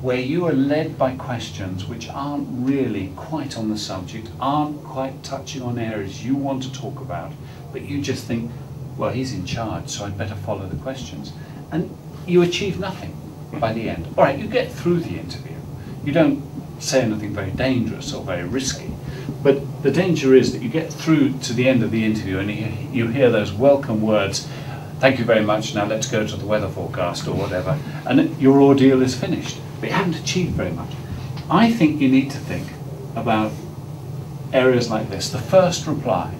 where you are led by questions which aren't really quite on the subject, aren't quite touching on areas you want to talk about, but you just think, well, he's in charge, so I'd better follow the questions. And you achieve nothing by the end. All right, you get through the interview. You don't say anything very dangerous or very risky, but the danger is that you get through to the end of the interview and you hear those welcome words, thank you very much, now let's go to the weather forecast or whatever, and your ordeal is finished. But you haven't achieved very much. I think you need to think about areas like this. The first reply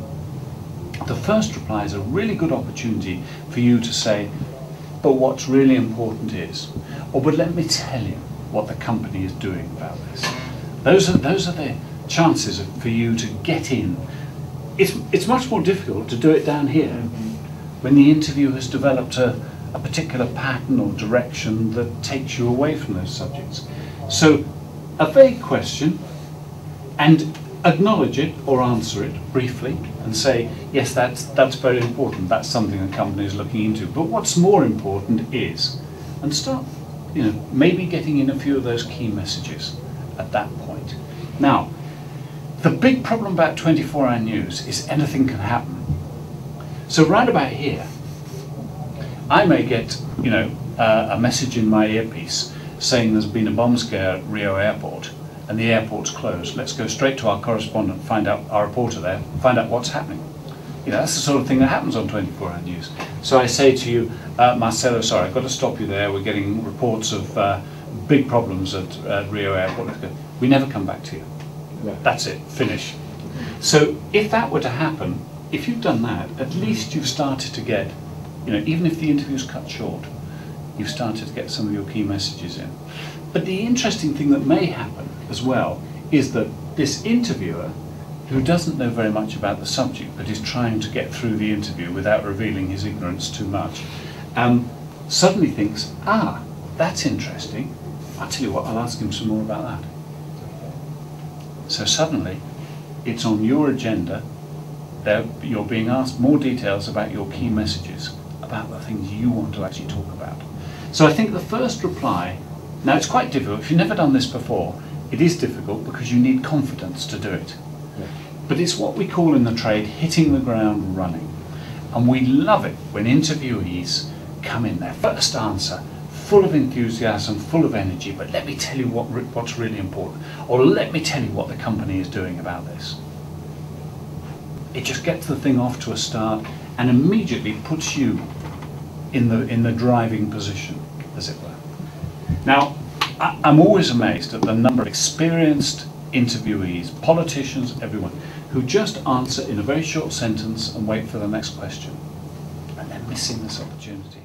is a really good opportunity for you to say, but what's really important is, or but let me tell you what the company is doing about this. Those are the chances for you to get in. It's much more difficult to do it down here when the interview has developed a particular pattern or direction that takes you away from those subjects. So a vague question, and acknowledge it or answer it briefly and say, yes, that's very important, that's something the company is looking into, but what's more important is, and start maybe getting in a few of those key messages at that point. Now, the big problem about 24-hour news is anything can happen. So right about here, I may get a message in my earpiece saying there's been a bomb scare at Rio Airport and the airport's closed. Let's go straight to our correspondent, find out our reporter there, find out what's happening. That's the sort of thing that happens on 24-hour news. So I say to you, Marcelo, sorry, I've got to stop you there. We're getting reports of big problems at Rio Airport. Let's go. We never come back to you. Yeah. That's it, finish. So if that were to happen, if you've done that, at least you've started to get, even if the interview's cut short, you've started to get some of your key messages in. But the interesting thing that may happen as well is that this interviewer, who doesn't know very much about the subject but is trying to get through the interview without revealing his ignorance too much, suddenly thinks, that's interesting. I'll tell you what, I'll ask him some more about that. So suddenly, it's on your agenda. You're being asked more details about your key messages, about the things you want to actually talk about. So I think the first reply, now it's quite difficult. If you've never done this before, it is difficult because you need confidence to do it. Yeah. But it's what we call in the trade hitting the ground running. And we love it when interviewees come in their first answer, full of enthusiasm, full of energy, but let me tell you what's really important, or let me tell you what the company is doing about this. It just gets the thing off to a start and immediately puts you in the driving position, as it were. Now, I'm always amazed at the number of experienced interviewees, politicians, everyone, who just answer in a very short sentence and wait for the next question. And they're missing this opportunity.